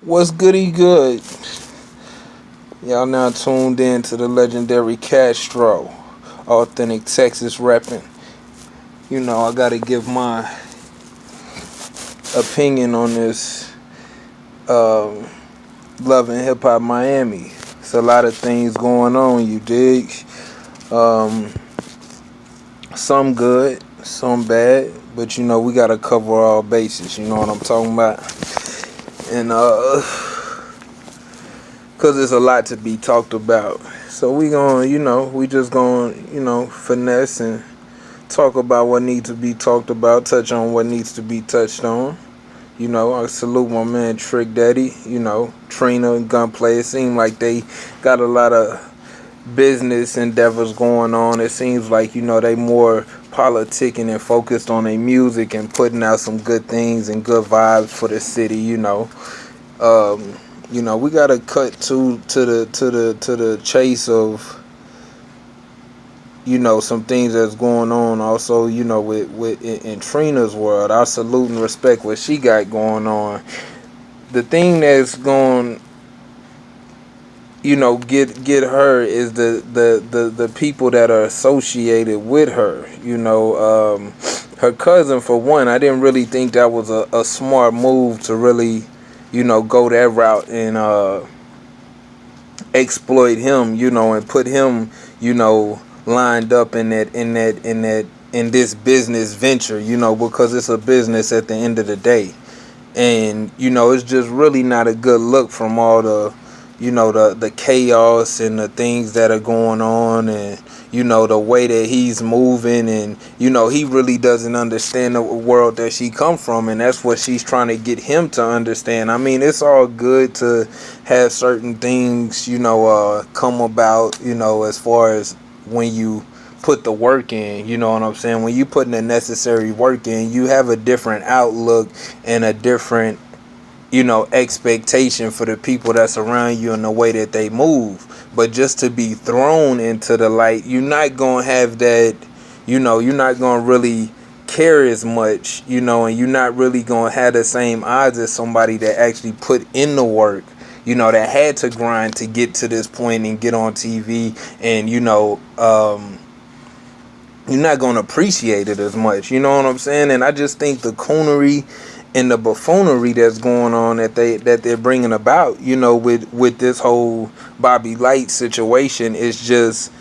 What's goody good? Y'all now tuned in to the legendary Castro, authentic Texas reppin'. You know, I gotta give my opinion on this um, Love and Hip Hop Miami. It's a lot of things going on, you dig? Um, some good, some bad, but you know, we gotta cover all bases, you know what I'm talking about? And cause there's a lot to be talked about. So we we just gonna, finesse and talk about what needs to be talked about, touch on what needs to be touched on. You know, I salute my man Trick Daddy, Trina and Gunplay. It seems like they got a lot of business endeavors going on. It seems like, they more politicking and focused on their music and putting out some good things and good vibes for the city. We gotta cut to the chase of some things that's going on. Also, with in Trina's world, I salute and respect what she got going on. The thing that's going, get her is the people that are associated with her. Her cousin, for one. I didn't really think that was a smart move to really go that route and exploit him, and put him, lined up in this business venture, because it's a business at the end of the day. And, it's just really not a good look from all the chaos and the things that are going on, and the way that he's moving, and he really doesn't understand the world that she come from, and that's what she's trying to get him to understand. I mean, it's all good to have certain things come about, as far as when you put the work in. You know what I'm saying? When you put in the necessary work in, you have a different outlook and a different expectation for the people that's around you and the way that they move. But just to be thrown into the light, you're not gonna have that, you're not gonna really care as much, and you're not really gonna have the same odds as somebody that actually put in the work, that had to grind to get to this point and get on TV. And you're not gonna appreciate it as much, you know what I'm saying? And I just think the coonery and the buffoonery that's going on that they're bringing about, with this whole Bobby Light situation is just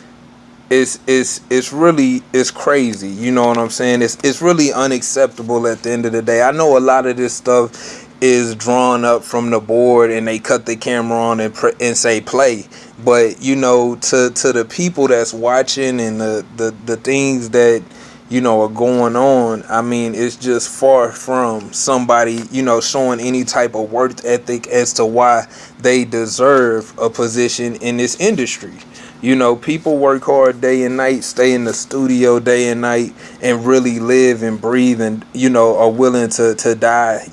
it's really crazy. You know what I'm saying? It's really unacceptable at the end of the day. I know a lot of this stuff is drawn up from the board and they cut the camera on and say play. But to the people that's watching and the things that are going on, I mean, it's just far from somebody, showing any type of work ethic as to why they deserve a position in this industry. People work hard day and night, stay in the studio day and night, and really live and breathe, and are willing to die,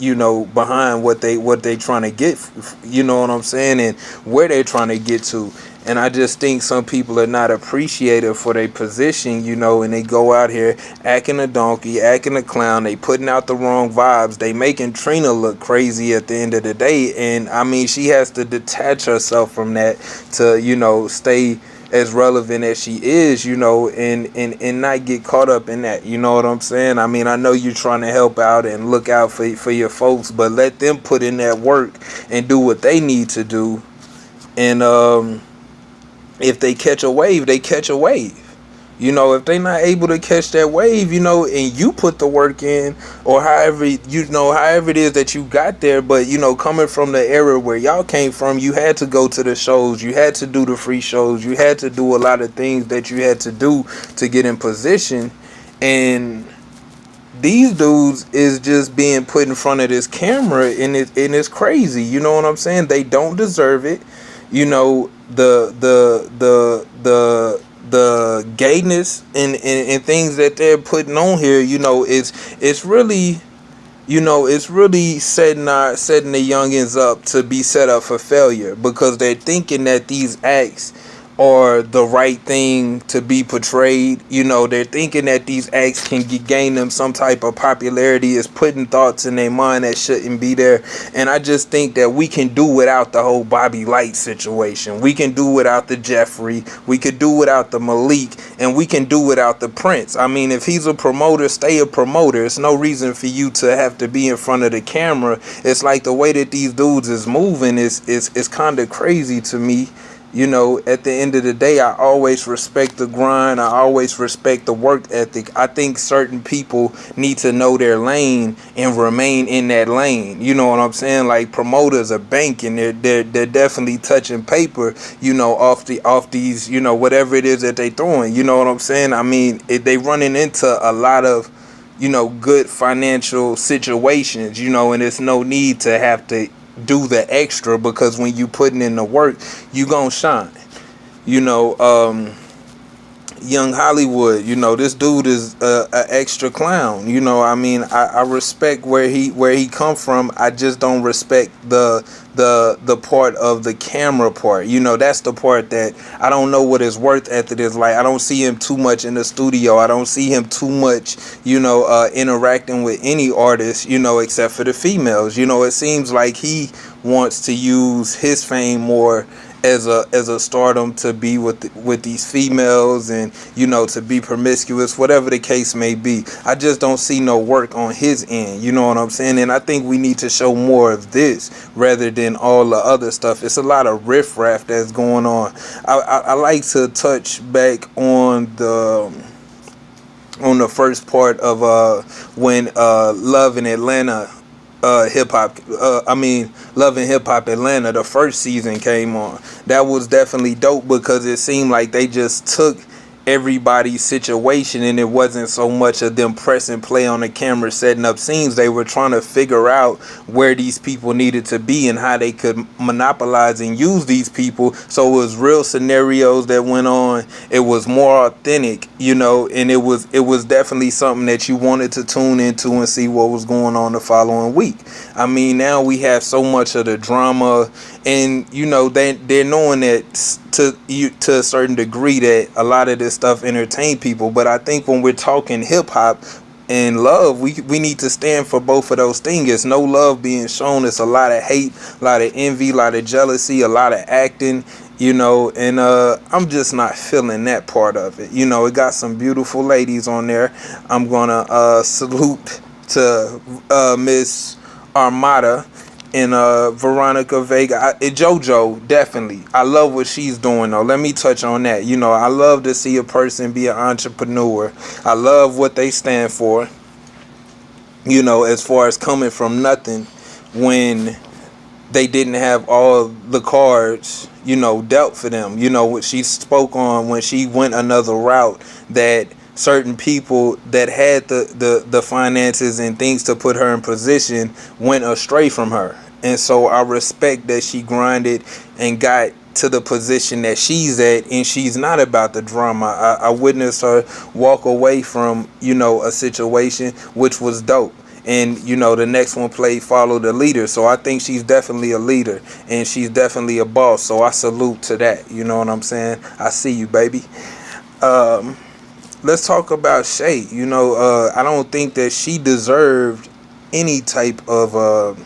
behind what they trying to get, you know what I'm saying, and where they trying to get to. And I just think some people are not appreciated for their position, and they go out here acting a donkey, acting a clown. They putting out the wrong vibes. They making Trina look crazy at the end of the day. And I mean, she has to detach herself from that to, stay as relevant as she is, and not get caught up in that. You know what I'm saying? I mean, I know you're trying to help out and look out for your folks, but let them put in that work and do what they need to do. And if they catch a wave, they catch a wave. If they not able to catch that wave, and you put the work in, or however it is that you got there. But coming from the era where y'all came from, you had to go to the shows, you had to do the free shows, you had to do a lot of things that you had to do to get in position. And these dudes is just being put in front of this camera, and it's crazy. You know what I'm saying? They don't deserve it. The gayness and things that they're putting on here, it's really setting the youngins up to be set up for failure, because they're thinking that these acts are the right thing to be portrayed. You know, they're thinking that these acts can gain them some type of popularity, is putting thoughts in their mind that shouldn't be there. And I just think that we can do without the whole Bobby Light situation. We can do without the Jeffrey. We could do without the Malik, and we can do without the Prince. I mean, if he's a promoter, stay a promoter. It's no reason for you to have to be in front of the camera. It's like the way that these dudes is moving is kind of crazy to me. You know, at the end of the day, I always respect the grind. I always respect the work ethic. I think certain people need to know their lane and remain in that lane. You know what I'm saying? Like, promoters are banking. They're definitely touching paper, you know, off these, you know, whatever it is that they throwing. You know what I'm saying? I mean, they running into a lot of, you know, good financial situations, you know, and it's no need to have to do the extra, because when you putting in the work, you gonna shine. You know, Young Hollywood, you know, this dude is a extra clown. You know, I mean, I respect where he come from. I just don't respect the part of the camera part. You know, that's the part that I don't know what his worth ethic is like. I don't see him too much in the studio. I don't see him too much, you know, interacting with any artist, you know, except for the females. You know, it seems like he wants to use his fame more as a stardom to be with these females, and, you know, to be promiscuous, whatever the case may be. I just don't see no work on his end. You know what I'm saying? And I think we need to show more of this rather than all the other stuff. It's a lot of riffraff that's going on. I like to touch back on the first part of when Love in Atlanta, Love and Hip Hop Atlanta, the first season came on. That was definitely dope, because it seemed like they just took everybody's situation, and it wasn't so much of them pressing play on the camera setting up scenes. They were trying to figure out where these people needed to be and how they could monopolize and use these people. So it was real scenarios that went on. It was more authentic, you know, and it was definitely something that you wanted to tune into and see what was going on the following week. I mean, now we have so much of the drama, and, you know, they're knowing that to a certain degree that a lot of this stuff entertain people. But I think when we're talking hip hop and love, we need to stand for both of those things. It's no love being shown. It's a lot of hate, a lot of envy, a lot of jealousy, a lot of acting, you know, and I'm just not feeling that part of it. You know, it got some beautiful ladies on there. I'm gonna salute to Miss Armada and Veronica Vega. JoJo, definitely. I love what she's doing, though. Let me touch on that. You know, I love to see a person be an entrepreneur. I love what they stand for, you know, as far as coming from nothing when they didn't have all the cards, you know, dealt for them. You know, what she spoke on when she went another route, that certain people that had the finances and things to put her in position went astray from her. And so I respect that she grinded and got to the position that she's at, and she's not about the drama. I witnessed her walk away from, you know, a situation, which was dope. And, you know, the next one follow the leader. So I think she's definitely a leader, and she's definitely a boss. So I salute to that. You know what I'm saying? I see you, baby. Let's talk about Shay. You know, I don't think that she deserved any type of,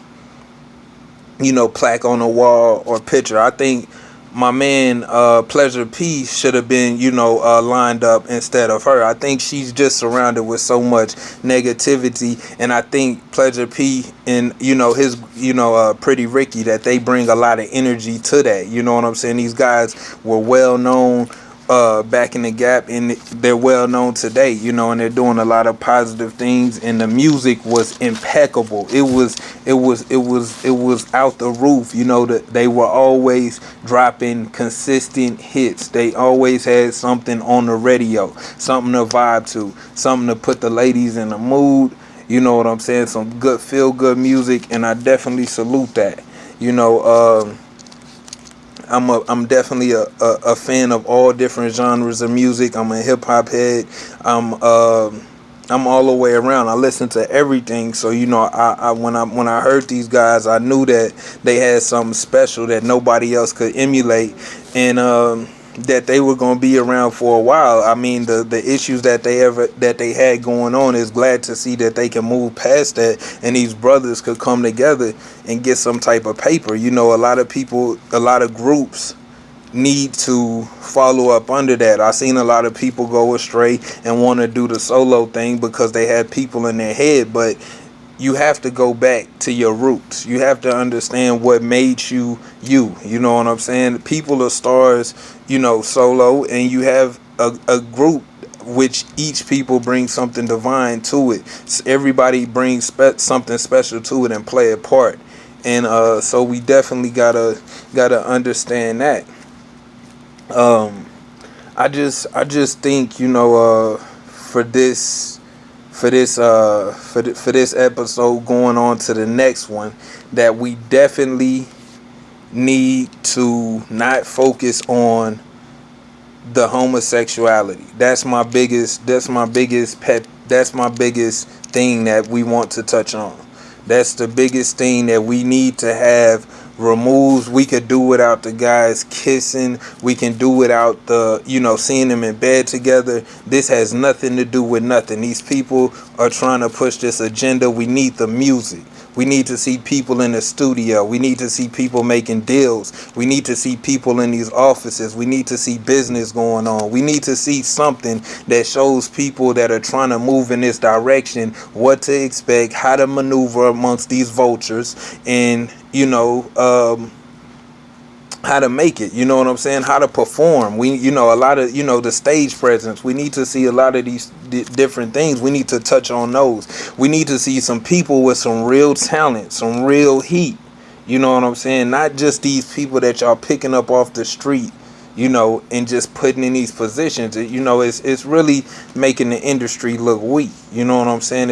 you know, plaque on the wall or picture. I think my man Pleasure P should have been, you know, lined up instead of her. I think she's just surrounded with so much negativity, and I think Pleasure P and, you know, his, you know, Pretty Ricky, that they bring a lot of energy to that. You know what I'm saying? These guys were well known back in the Gap, and they're well known today, you know, and they're doing a lot of positive things, and the music was impeccable. It was out the roof. You know, that they were always dropping consistent hits. They always had something on the radio, something to vibe to, something to put the ladies in the mood. You know what I'm saying? Some good feel good music, and I definitely salute that. You know, I'm definitely a fan of all different genres of music. I'm a hip hop head. I'm all the way around. I listen to everything. So, you know, when I heard these guys, I knew that they had something special that nobody else could emulate. And that they were going to be around for a while. I mean, the issues that they had going on, is glad to see that they can move past that, and these brothers could come together and get some type of paper. You know, a lot of people, a lot of groups need to follow up under that. I seen a lot of people go astray and want to do the solo thing because they had people in their head, but you have to go back to your roots. You have to understand what made you you. You know what I'm saying? People are stars, you know, solo, and you have a group which each people bring something divine to it. Everybody brings something special to it and play a part. And so we definitely gotta understand that. I just think, you know, for this episode going on to the next one, that we definitely need to not focus on the homosexuality. That's my biggest thing that we want to touch on. That's the biggest thing that we need to have removed. We could do without the guys kissing. We can do without the, you know, seeing them in bed together. This has nothing to do with nothing. These people are trying to push this agenda. We need the music. We need to see people in the studio. We need to see people making deals. We need to see people in these offices. We need to see business going on. We need to see something that shows people that are trying to move in this direction what to expect, how to maneuver amongst these vultures, and, you know, how to make it, you know what I'm saying? How to perform. We, you know, a lot of, you know, the stage presence. We need to see a lot of these different things. We need to touch on those. We need to see some people with some real talent, some real heat. You know what I'm saying? Not just these people that y'all picking up off the street, you know, and just putting in these positions. You know, it's really making the industry look weak. You know what I'm saying?